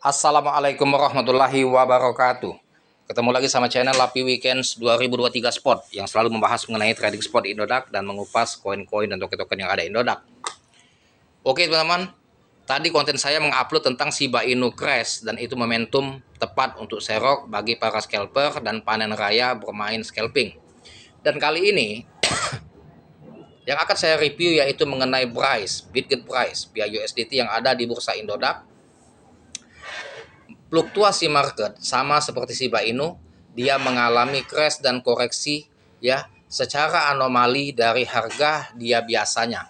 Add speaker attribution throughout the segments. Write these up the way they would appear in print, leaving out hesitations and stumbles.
Speaker 1: Assalamualaikum warahmatullahi wabarakatuh. Ketemu lagi sama channel Lapi Weekends 2023 Spot yang selalu membahas mengenai trading spot Indodax dan mengupas koin-koin dan token-token yang ada Indodax. Oke teman-teman, tadi konten saya mengupload tentang Shiba Inu crash dan itu momentum tepat untuk serok bagi para scalper dan panen raya bermain scalping. Dan kali ini yang akan saya review yaitu mengenai price, Bitget price via USDT yang ada di bursa Indodax. Fluktuasi market sama seperti Shiba Inu, dia mengalami crash dan koreksi ya secara anomali dari harga dia biasanya.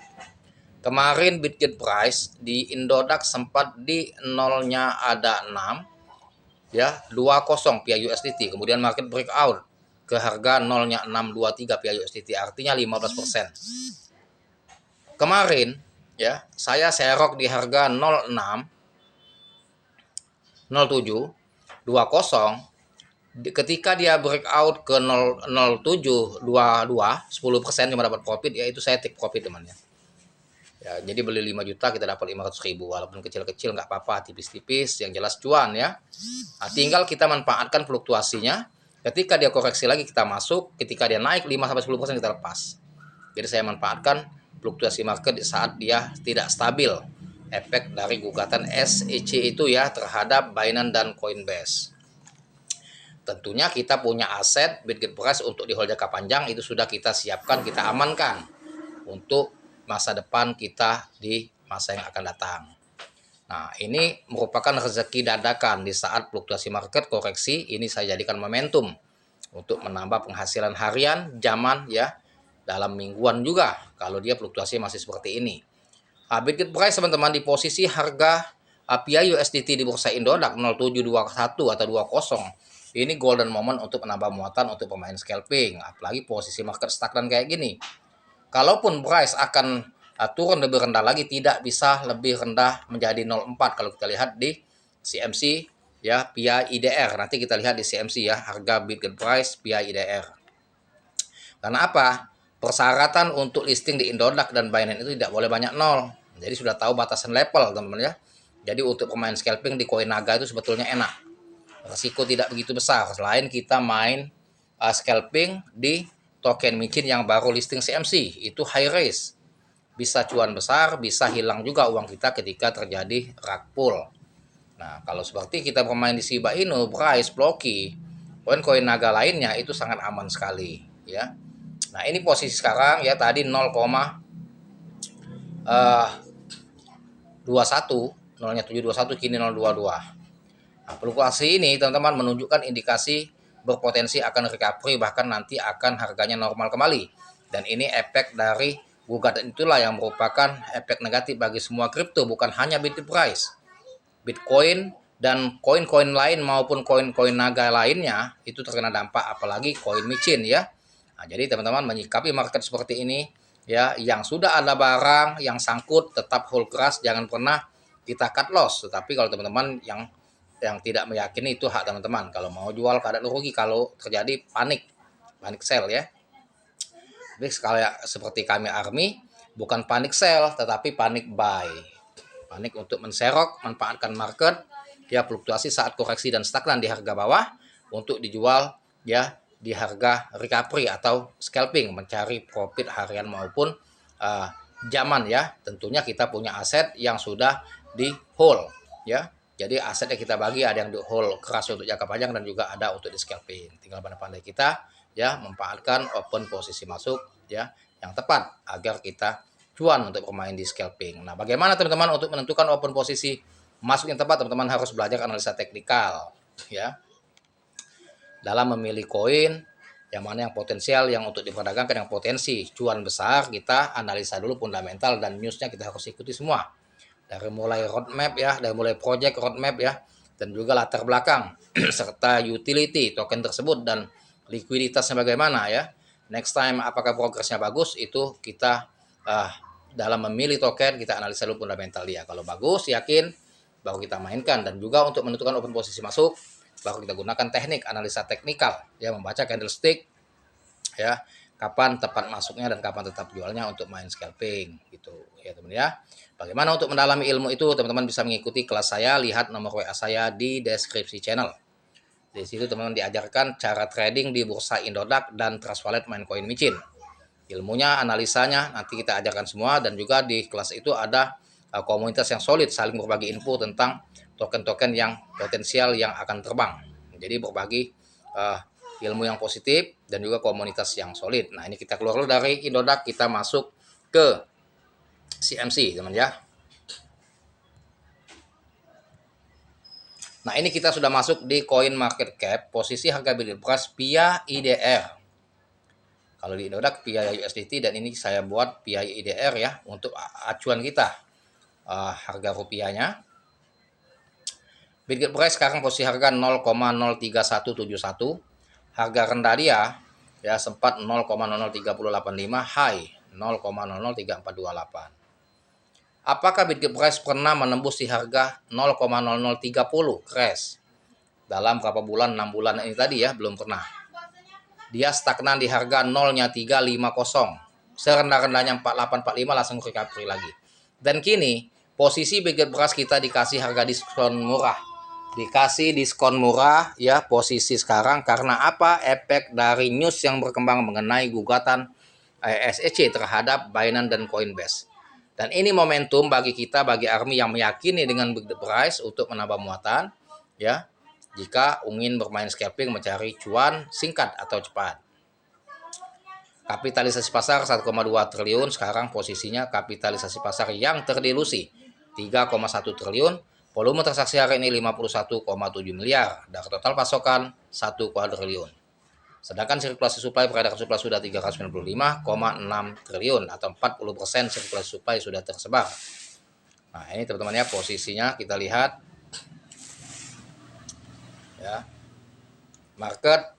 Speaker 1: Kemarin Bitget price di Indodax sempat di nolnya ada 6 ya 20 via USDT, kemudian market breakout ke harga nolnya 623 via USDT, artinya 15%. Kemarin ya saya serok di harga 06 07 20, ketika dia breakout ke 0722 10% cuma dapat profit, yaitu saya take profit teman ya. Jadi beli 5 juta kita dapat 500.000, walaupun kecil-kecil nggak apa-apa, tipis-tipis yang jelas cuan ya. Nah, tinggal kita manfaatkan fluktuasinya. Ketika dia koreksi lagi kita masuk, ketika dia naik 5-10% kita lepas. Jadi saya manfaatkan fluktuasi market di saat dia tidak stabil, efek dari gugatan SEC itu ya terhadap Binance dan Coinbase. Tentunya kita punya aset Bitget price untuk di hold jangka panjang, itu sudah kita siapkan, kita amankan untuk masa depan kita di masa yang akan datang. Nah, ini merupakan rezeki dadakan di saat fluktuasi market koreksi, ini saya jadikan momentum untuk menambah penghasilan harian, zaman ya, dalam mingguan juga kalau dia fluktuasi masih seperti ini. Bitget price teman-teman di posisi harga API USDT di bursa Indodax 0721 atau 20, ini golden moment untuk menambah muatan untuk pemain scalping, apalagi posisi market stagnan kayak gini. Kalaupun price akan turun lebih rendah lagi, tidak bisa lebih rendah menjadi 04 kalau kita lihat di CMC ya via IDR. Nanti kita lihat di CMC ya harga Bitget price via IDR. Karena apa? Persyaratan untuk listing di Indodax dan Binance itu tidak boleh banyak nol. Jadi sudah tahu batasan level teman-teman ya. Jadi untuk pemain scalping di koin naga itu sebetulnya enak. Resiko tidak begitu besar selain kita main scalping di token micin yang baru listing CMC, itu high risk, bisa cuan besar, bisa hilang juga uang kita ketika terjadi rug pull. Nah, kalau seperti kita bermain di Shiba Inu, Price, Blocky, koin-koin naga lainnya itu sangat aman sekali ya. Nah, ini posisi sekarang ya, tadi 0,21, nolnya 721, kini 022. Nah, fluktuasi ini teman-teman menunjukkan indikasi berpotensi akan recovery, bahkan nanti akan harganya normal kembali. Dan ini efek dari gugatan itulah yang merupakan efek negatif bagi semua kripto, bukan hanya Bitcoin price. Bitcoin dan koin-koin lain maupun koin-koin naga lainnya itu terkena dampak, apalagi koin micin ya. Nah, jadi teman-teman menyikapi market seperti ini ya, yang sudah ada barang yang sangkut tetap hold keras, jangan pernah kita cut loss. Tetapi kalau teman-teman yang tidak meyakini, itu hak teman-teman. Kalau mau jual keadaan rugi kalau terjadi panik sell ya. Tapi sekali seperti kami Army, bukan panik sell tetapi panik buy. Panik untuk menserok, manfaatkan market ya fluktuasi saat koreksi dan stagnan di harga bawah untuk dijual ya di harga recovery atau scalping, mencari profit harian maupun zaman ya. Tentunya kita punya aset yang sudah di hold ya. Jadi asetnya kita bagi, ada yang di hold keras untuk jangka panjang dan juga ada untuk di scalping. Tinggal pandai-pandai kita ya memanfaatkan open posisi masuk ya yang tepat agar kita cuan untuk bermain di scalping. Nah, bagaimana teman-teman untuk menentukan open posisi masuk yang tepat? Teman-teman harus belajar analisa teknikal ya. Dalam memilih koin yang mana yang potensial, yang untuk diperdagangkan, yang potensi cuan besar, kita analisa dulu fundamental dan newsnya kita harus ikuti semua. Dari mulai roadmap ya, dari mulai project roadmap ya, dan juga latar belakang serta utility token tersebut dan likuiditasnya bagaimana ya. Next time apakah progresnya bagus, itu kita dalam memilih token kita analisa dulu fundamental dia. Kalau bagus, yakin, baru kita mainkan. Dan juga untuk menentukan open posisi masuk, baru kita gunakan teknik analisa teknikal ya, membaca candlestick ya, kapan tepat masuknya dan kapan tetap jualnya untuk main scalping gitu ya teman ya. Bagaimana untuk mendalami ilmu itu, teman-teman bisa mengikuti kelas saya, lihat nomor WA saya di deskripsi channel. Di situ teman-teman diajarkan cara trading di bursa Indodax dan Trust Wallet main koin micin. Ilmunya, analisanya nanti kita ajarkan semua, dan juga di kelas itu ada komunitas yang solid saling berbagi info tentang token-token yang potensial yang akan terbang. Jadi berbagi ilmu yang positif dan juga komunitas yang solid. Nah, ini kita keluar dulu dari Indodax, kita masuk ke CMC teman ya. Nah, ini kita sudah masuk di coin market cap, posisi harga bid price via IDR. Kalau di Indodax via USDT, dan ini saya buat via IDR ya untuk acuan kita. Harga rupiahnya. Bid price sekarang posisi harga 0,03171. Harga rendah dia ya sempat 0,00385, high 0,003428. Apakah bid price pernah menembus di harga 0,0030 crash dalam berapa bulan, 6 bulan ini tadi ya? Belum pernah. Dia stagnan di harga 0-nya 350. Serendah-rendahnya 4845 langsung recovery lagi. Dan kini posisi bid price kita dikasih harga diskon murah. Dikasih diskon murah ya posisi sekarang karena apa? Efek dari news yang berkembang mengenai gugatan SEC terhadap Binance dan Coinbase. Dan ini momentum bagi kita, bagi ARMY yang meyakini dengan bid price untuk menambah muatan ya, jika ingin bermain scalping mencari cuan singkat atau cepat. Kapitalisasi pasar 1,2 triliun, sekarang posisinya kapitalisasi pasar yang terdilusi 3,1 triliun. Volume transaksi hari ini 51,7 miliar, dan total pasokan 1 kuadriliun. Sedangkan sirkulasi supply, peredaran supply sudah 395,6 triliun atau 40% sirkulasi supply sudah tersebar. Nah, ini teman-teman ya posisinya kita lihat ya. Market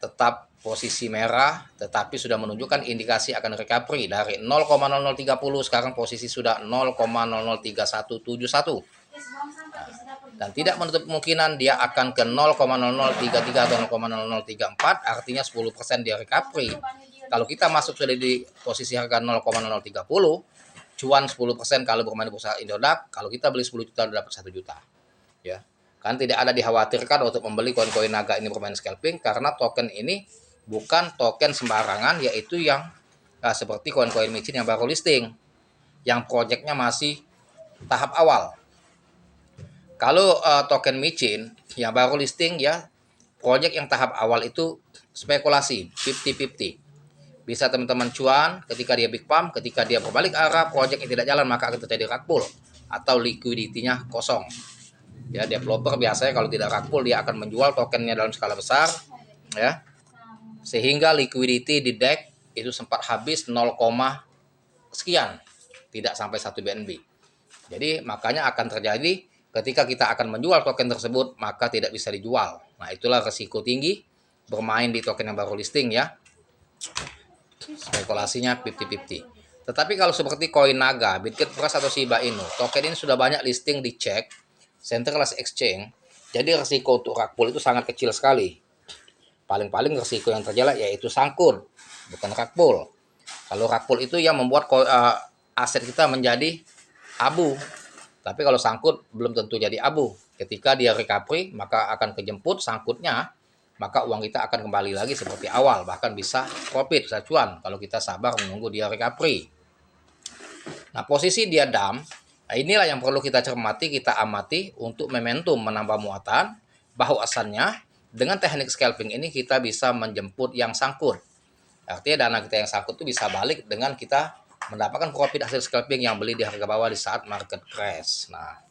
Speaker 1: tetap posisi merah tetapi sudah menunjukkan indikasi akan recovery dari 0,0030, sekarang posisi sudah 0,003171. Dan tidak menutup kemungkinan dia akan ke 0,0033 atau 0,0034, artinya 10% dia recovery. Kalau kita masuk sudah di posisi harga 0,0030, cuan 10% kalau bermain di bursa Indodax. Kalau kita beli 10 juta dapat 1 juta. Ya. Kan tidak ada dikhawatirkan untuk membeli koin-koin naga ini bermain scalping, karena token ini bukan token sembarangan, yaitu yang seperti koin-koin micin yang baru listing, yang proyeknya masih tahap awal. Kalau token micin yang baru listing ya, proyek yang tahap awal itu spekulasi 50-50. Bisa teman-teman cuan ketika dia big pump, ketika dia berbalik arah, proyek yang tidak jalan maka akan terjadi rug pull atau liquidity-nya kosong. Ya, developer biasanya kalau tidak rug pull dia akan menjual tokennya dalam skala besar ya. Sehingga liquidity di deck itu sempat habis 0, sekian, tidak sampai 1 BNB. Jadi makanya akan terjadi ketika kita akan menjual token tersebut maka tidak bisa dijual. Nah, itulah resiko tinggi bermain di token yang baru listing ya. Spekulasinya 50-50. Tetapi kalau seperti koin naga, Bitgetpress atau Shiba Inu, token ini sudah banyak listing di cek centralized exchange. Jadi resiko untuk rug pull itu sangat kecil sekali. Paling-paling resiko yang terjadi yaitu sangkut, bukan rug pull. Kalau rug pull itu yang membuat aset kita menjadi abu. Tapi kalau sangkut belum tentu jadi abu. Ketika dia recovery maka akan kejemput sangkutnya, maka uang kita akan kembali lagi seperti awal, bahkan bisa profit, bisa cuan kalau kita sabar menunggu dia recovery. Nah, posisi dia dump, nah inilah yang perlu kita cermati, kita amati untuk momentum menambah muatan, bahwasannya dengan teknik scalping ini kita bisa menjemput yang sangkut. Artinya dana kita yang sangkut itu bisa balik dengan kita mendapatkan profit hasil scalping yang beli di harga bawah di saat market crash. Nah,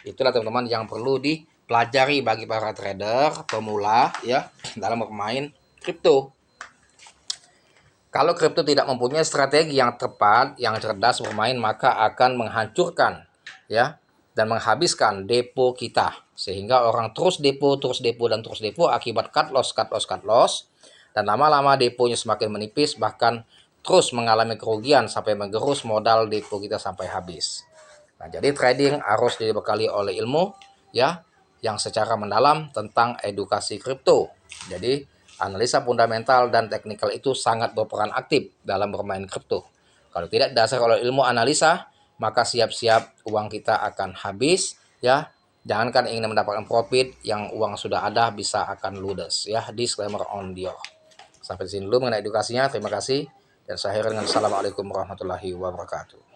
Speaker 1: itulah teman-teman yang perlu dipelajari bagi para trader pemula ya dalam bermain kripto. Kalau kripto tidak mempunyai strategi yang tepat, yang cerdas bermain, maka akan menghancurkan ya dan menghabiskan depo kita, sehingga orang terus depo dan terus depo akibat cut loss, dan lama-lama deponya semakin menipis, bahkan terus mengalami kerugian sampai menggerus modal depo kita sampai habis. Nah, jadi trading harus dibekali oleh ilmu ya yang secara mendalam tentang edukasi kripto. Jadi analisa fundamental dan teknikal itu sangat berperan aktif dalam bermain kripto. Kalau tidak dasar oleh ilmu analisa, maka siap-siap uang kita akan habis ya. Jangankan ingin mendapatkan profit, yang uang sudah ada bisa akan ludes ya. Disclaimer on Dio. Sampai di sini dulu mengenai edukasinya. Terima kasih dan saya akhiri dengan assalamualaikum warahmatullahi wabarakatuh.